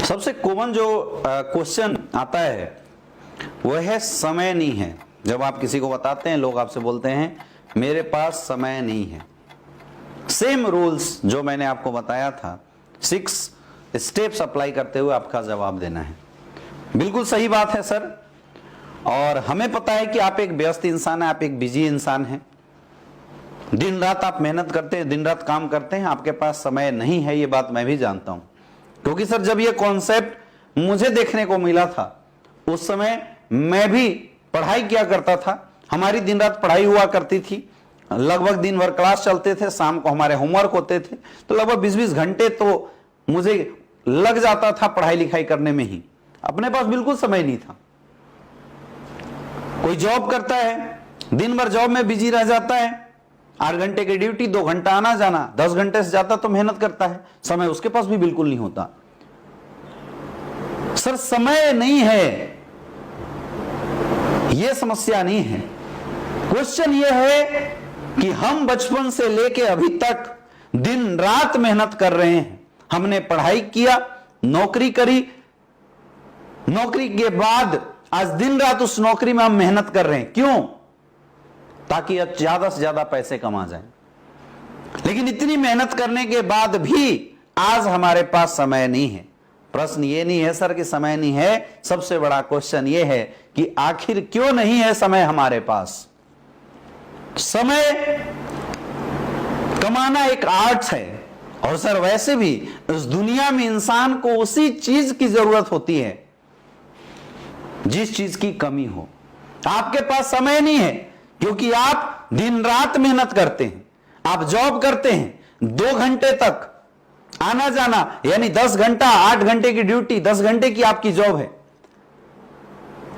सबसे कॉमन जो क्वेश्चन आता है वह है समय नहीं है। जब आप किसी को बताते हैं, लोग आपसे बोलते हैं मेरे पास समय नहीं है। सेम रूल्स जो मैंने आपको बताया था, 6 स्टेप्स अप्लाई करते हुए आपका जवाब देना है। बिल्कुल सही बात है सर, और हमें पता है कि आप एक व्यस्त इंसान हैं, आप एक बिजी इंसान हैं, दिन रात आप मेहनत करते हैं, दिन रात काम करते हैं, आपके पास समय नहीं है, ये बात मैं भी जानता हूं। क्योंकि सर जब ये कॉन्सेप्ट मुझे देखने को मिला था उस समय मैं भी पढ़ाई किया करता था, हमारी दिन रात पढ़ाई हुआ करती थी, लगभग दिन भर क्लास चलते थे, शाम को हमारे होमवर्क होते थे, तो लगभग 20-20 घंटे तो मुझे लग जाता था पढ़ाई लिखाई करने में ही। अपने पास बिल्कुल समय नहीं था। कोई जॉब करता है, दिन भर जॉब में बिजी रह जाता है, 8 घंटे की ड्यूटी, 2 घंटा आना जाना, 10 घंटे से ज्यादा तो मेहनत करता है, समय उसके पास भी बिल्कुल नहीं होता। सर समय नहीं है, यह समस्या नहीं है। क्वेश्चन यह है कि हम बचपन से लेके अभी तक दिन रात मेहनत कर रहे हैं। हमने पढ़ाई किया, नौकरी करी, नौकरी के बाद आज दिन रात उस नौकरी में हम मेहनत कर रहे हैं। क्यों? ताकि ज्यादा से ज्यादा पैसे कमा जाएं। लेकिन इतनी मेहनत करने के बाद भी आज हमारे पास समय नहीं है। प्रश्न ये नहीं है सर कि समय नहीं है, सबसे बड़ा क्वेश्चन ये है कि आखिर क्यों नहीं है समय हमारे पास। समय कमाना एक आर्ट है, और सर वैसे भी इस दुनिया में इंसान को उसी चीज की जरूरत होती है जिस चीज की कमी हो। आपके पास समय नहीं है क्योंकि आप दिन रात मेहनत करते हैं, आप जॉब करते हैं 2 घंटे तक आना जाना, यानी 10 घंटा, 8 घंटे की ड्यूटी, 10 घंटे की आपकी जॉब है,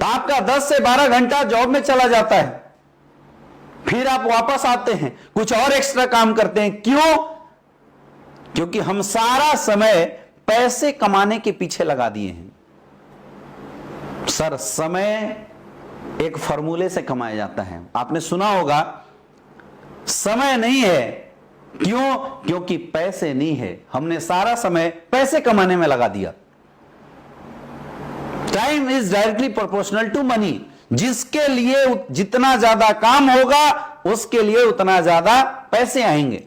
तो आपका 10 से 12 घंटा जॉब में चला जाता है। फिर आप वापस आते हैं, कुछ और एक्स्ट्रा काम करते हैं। क्यों? क्योंकि हम सारा समय पैसे कमाने के पीछे लगा दिए हैं। सर समय एक फॉर्मूले से कमाया जाता है, आपने सुना होगा, समय नहीं है। क्यों? क्योंकि पैसे नहीं है, हमने सारा समय पैसे कमाने में लगा दिया। Time is directly proportional to money. जिसके लिए जितना ज्यादा काम होगा उसके लिए उतना ज्यादा पैसे आएंगे।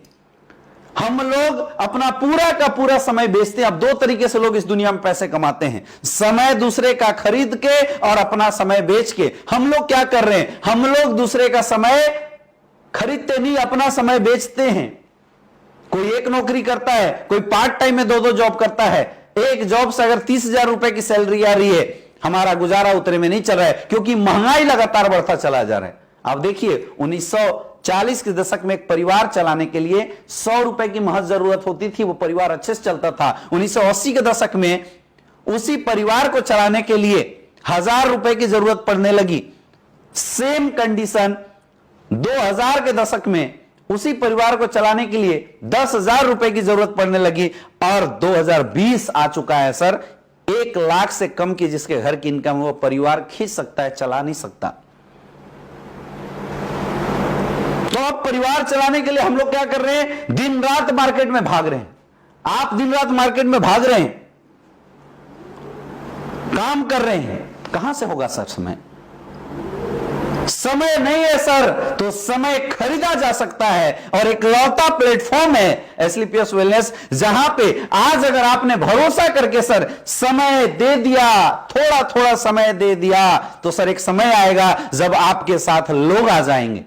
हम लोग अपना पूरा का पूरा समय बेचते हैं। अब 2 तरीके से लोग इस दुनिया में पैसे कमाते हैं, समय दूसरे का खरीद के और अपना समय बेच के। हम लोग क्या कर रहे हैं? हम लोग दूसरे का समय खरीदते नहीं, अपना समय बेचते हैं। कोई एक नौकरी करता है, कोई पार्ट टाइम में 2-2 जॉब करता है। एक जॉब से अगर 30,000 रुपए की सैलरी आ रही है, हमारा गुजारा उतने में नहीं चल रहा है क्योंकि महंगाई लगातार बढ़ता चला जा रहा है। आप देखिए 1940 के दशक में एक परिवार चलाने के लिए 100 रुपए की महज जरूरत होती थी, वो परिवार अच्छे से चलता था। 1980 के दशक में उसी परिवार को चलाने के लिए 1000 रुपए की जरूरत पड़ने लगी। सेम कंडीशन 2000 के दशक में उसी परिवार को चलाने के लिए 10,000 रुपए की जरूरत पड़ने लगी, और 2020 आ चुका है सर, 1 लाख से कम की जिसके घर की इनकम वो परिवार खींच सकता है, चला नहीं सकता। तो अब परिवार चलाने के लिए हम लोग क्या कर रहे हैं? दिन रात मार्केट में भाग रहे हैं। आप दिन रात मार्केट में भाग रहे हैं, काम कर रहे हैं, कहां से होगा सर समय? समय नहीं है सर, तो समय खरीदा जा सकता है, और एक लौता प्लेटफॉर्म है एसलीपीएस वेलनेस, जहां पे आज अगर आपने भरोसा करके सर समय दे दिया, थोड़ा थोड़ा समय दे दिया, तो सर एक समय आएगा जब आपके साथ लोग आ जाएंगे।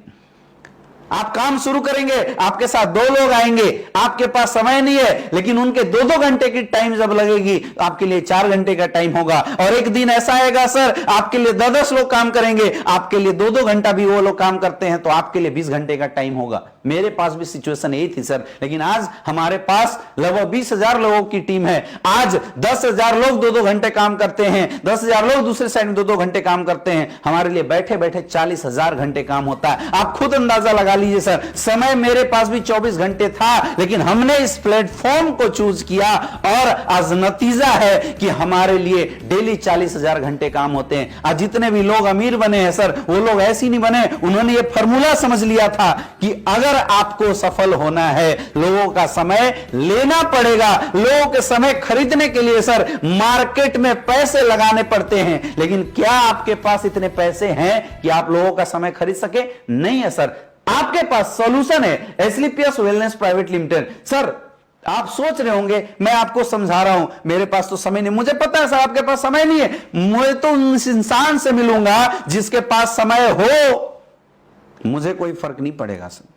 आप काम शुरू करेंगे, आपके साथ 2 लोग आएंगे, आपके पास समय नहीं है, लेकिन उनके 2-2 घंटे की टाइम जब लगेगी, आपके लिए 4 घंटे का टाइम होगा। और एक दिन ऐसा आएगा सर, आपके लिए 10-10 लोग काम करेंगे, आपके लिए 2-2 घंटा भी वो लोग काम करते हैं, तो आपके लिए 20 घंटे का टाइम होगा। मेरे पास भी सिचुएशन यही थी सर, लेकिन आज हमारे पास लगभग 20,000 लोगों की टीम है। आज 10,000 लोग 2-2 घंटे काम करते हैं, 10,000 लोग दूसरे साइड में 2-2 घंटे काम करते हैं। हमारे लिए बैठे बैठे 40,000 घंटे काम होता है। आप खुद अंदाजा लगा लीजिए सर, समय मेरे पास भी 24 घंटे था, लेकिन हमने इस प्लेटफॉर्म को चूज किया, और आज नतीजा है कि हमारे लिए डेली 40,000 घंटे काम होते हैं। आज जितने भी लोग अमीर बने हैं सर, वो लोग ऐसे नहीं बने, उन्होंने ये फॉर्मूला समझ लिया था कि अगर अगर आपको सफल होना है, लोगों का समय लेना पड़ेगा। लोगों के समय खरीदने के लिए सर मार्केट में पैसे लगाने पड़ते हैं, लेकिन क्या आपके पास इतने पैसे हैं कि आप लोगों का समय खरीद सके? नहीं है सर। आपके पास सॉल्यूशन है Asclepius wellness private limited. Sir आप सोच रहे होंगे मैं आपको समझा रहा हूं मेरे पास तो समय नहीं। मुझे पता है सर आपके पास समय नहीं है। मैं तो उस इंसान से मिलूंगा जिसके पास समय हो, मुझे कोई फर्क नहीं पड़ेगा सर।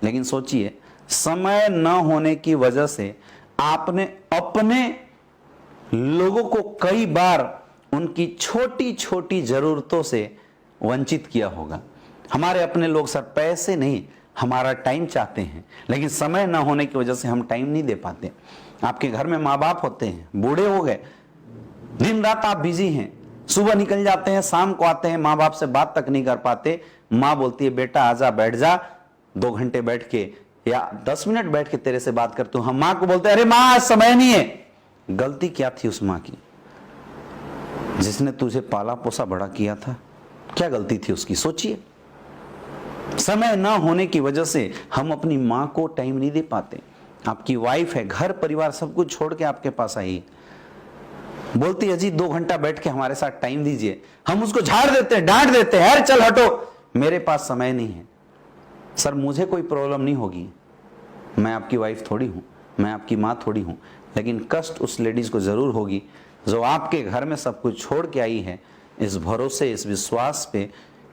लेकिन सोचिए, समय न होने की वजह से आपने अपने लोगों को कई बार उनकी छोटी छोटी जरूरतों से वंचित किया होगा। हमारे अपने लोग सर पैसे नहीं, हमारा टाइम चाहते हैं, लेकिन समय ना होने की वजह से हम टाइम नहीं दे पाते। आपके घर में माँ बाप होते हैं, बूढ़े हो गए, दिन रात आप बिजी हैं, सुबह निकल जाते हैं, शाम को आते हैं, माँ बाप से बात तक नहीं कर पाते। माँ बोलती है बेटा आजा बैठ जा, 2 घंटे बैठ के या 10 मिनट बैठ के तेरे से बात करता हूं। हम माँ को बोलते हैं अरे माँ आज समय नहीं है। गलती क्या थी उस माँ की? जिसने तुझे पाला पोसा बड़ा किया था, क्या गलती थी उसकी? सोचिए। समय ना होने की वजह से हम अपनी मां को टाइम नहीं दे पाते। आपकी वाइफ है, घर परिवार सब कुछ छोड़ के आपके पास आई, बोलती है जी 2 घंटा बैठ के हमारे साथ टाइम दीजिए। हम उसको झाड़ देते हैं, डांट देते हैं, यार चल हटो, मेरे पास समय नहीं है। सर मुझे कोई प्रॉब्लम नहीं होगी, मैं आपकी वाइफ थोड़ी हूं, मैं आपकी मां थोड़ी हूं, लेकिन कष्ट उस लेडीज को जरूर होगी जो आपके घर में सब कुछ छोड़ के आई है, इस भरोसे, इस विश्वास पे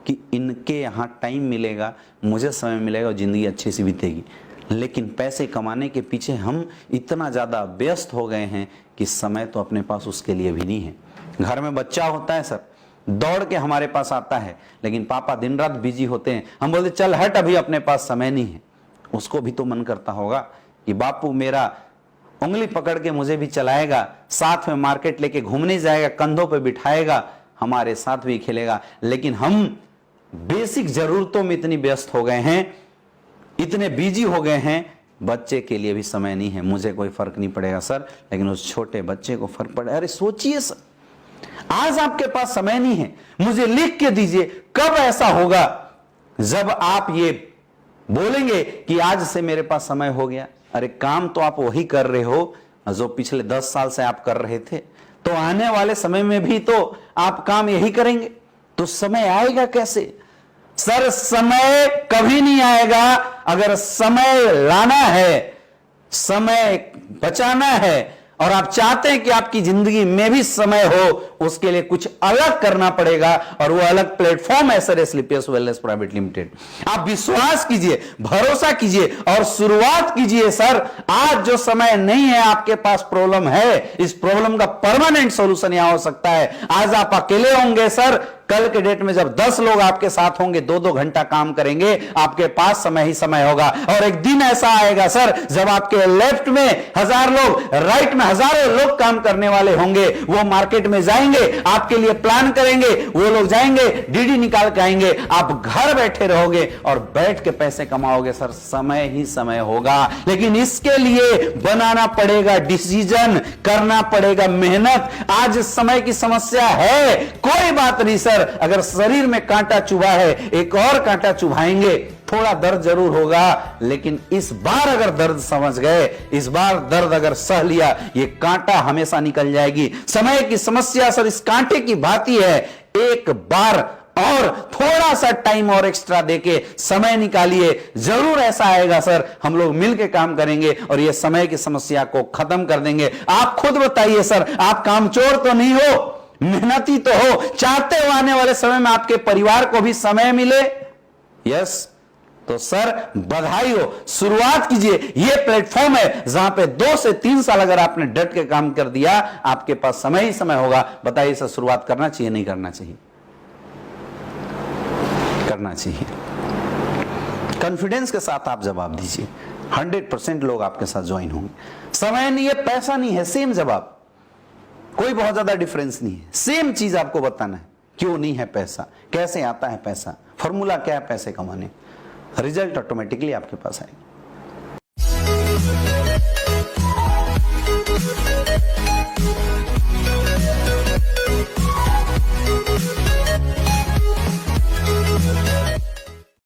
कि इनके यहाँ टाइम मिलेगा, मुझे समय मिलेगा और जिंदगी अच्छी सी बीतेगी। लेकिन पैसे कमाने के पीछे हम इतना ज़्यादा व्यस्त हो गए हैं कि समय तो अपने पास उसके लिए भी नहीं है। घर में बच्चा होता है सर, दौड़ के हमारे पास आता है, लेकिन पापा दिन रात बिजी होते हैं, हम बोलते चल हट अभी अपने पास समय नहीं है। उसको भी तो मन करता होगा कि बापू मेरा उंगली पकड़ के मुझे भी चलाएगा, साथ में मार्केट लेके घूमने जाएगा, कंधों पे बिठाएगा, हमारे साथ भी खेलेगा। लेकिन हम बेसिक जरूरतों में इतनी व्यस्त हो गए हैं, इतने बिजी हो गए हैं, बच्चे के लिए भी समय नहीं है। मुझे कोई फर्क नहीं पड़ेगा सर, लेकिन उस छोटे बच्चे को फर्क पड़े। अरे सोचिए सर, आज आपके पास समय नहीं है, मुझे लिख के दीजिए कब ऐसा होगा जब आप ये बोलेंगे कि आज से मेरे पास समय हो गया। अरे काम तो आप वही कर रहे हो जो पिछले 10 साल से आप कर रहे थे, तो आने वाले समय में भी तो आप काम यही करेंगे, तो समय आएगा कैसे? सर समय कभी नहीं आएगा। अगर समय लाना है, समय बचाना है और आप चाहते हैं कि आपकी जिंदगी में भी समय हो, उसके लिए कुछ अलग करना पड़ेगा, और वो अलग प्लेटफॉर्म है sir Asclepius wellness private limited. आप विश्वास कीजिए, भरोसा कीजिए और शुरुआत कीजिए। सर आज जो समय नहीं है, आपके पास प्रॉब्लम है, इस प्रॉब्लम का परमानेंट सॉल्यूशन यहां हो सकता है। आज आप अकेले होंगे सर, कल के डेट में जब 10 लोग आपके साथ होंगे, 2-2 घंटा काम करेंगे, आपके पास समय ही समय होगा। और एक दिन ऐसा आएगा सर जब आपके लेफ्ट में 1000 लोग, राइट में हजारों लोग काम करने वाले होंगे। वो मार्केट में जाएंगे, आपके लिए प्लान करेंगे, वो लोग जाएंगे डीडी निकाल के आएंगे, आप घर बैठे रहोगे और बैठ के पैसे कमाओगे। सर समय ही समय होगा, लेकिन इसके लिए बनाना पड़ेगा डिसीजन, करना पड़ेगा मेहनत। आज समय की समस्या है, कोई बात नहीं सर, अगर शरीर में कांटा चुभा है, एक और कांटा चुभाएंगे, थोड़ा दर्द जरूर होगा, लेकिन इस बार अगर दर्द समझ गए, इस बार दर्द अगर सह लिया, ये कांटा हमेशा निकल जाएगी। समय की समस्या सर इस कांटे की भांति है, एक बार और थोड़ा सा टाइम और एक्स्ट्रा देके समय निकालिए, जरूर ऐसा आएगा सर, हम लोग मिलकर काम करेंगे और ये समय की समस्या को खत्म कर देंगे। आप खुद बताइए सर, आप कामचोर तो नहीं हो, मेहनती तो हो, चाहते हो आने वाले समय में आपके परिवार को भी समय मिले? यस, तो सर बधाई हो, शुरुआत कीजिए। ये प्लेटफॉर्म है जहां पे 2 से 3 साल अगर आपने डट के काम कर दिया, आपके पास समय ही समय होगा। बताइए सर, शुरुआत करना चाहिए नहीं करना चाहिए? करना चाहिए। कॉन्फिडेंस के साथ आप जवाब दीजिए, 100% लोग आपके साथ ज्वाइन होंगे। समय नहीं है, पैसा नहीं है, सेम जवाब, कोई बहुत ज्यादा डिफरेंस नहीं है, सेम चीज आपको बताना है। क्यों नहीं है पैसा, कैसे आता है पैसा, फॉर्मूला क्या है पैसे कमाने, रिजल्ट ऑटोमेटिकली आपके पास आएगा।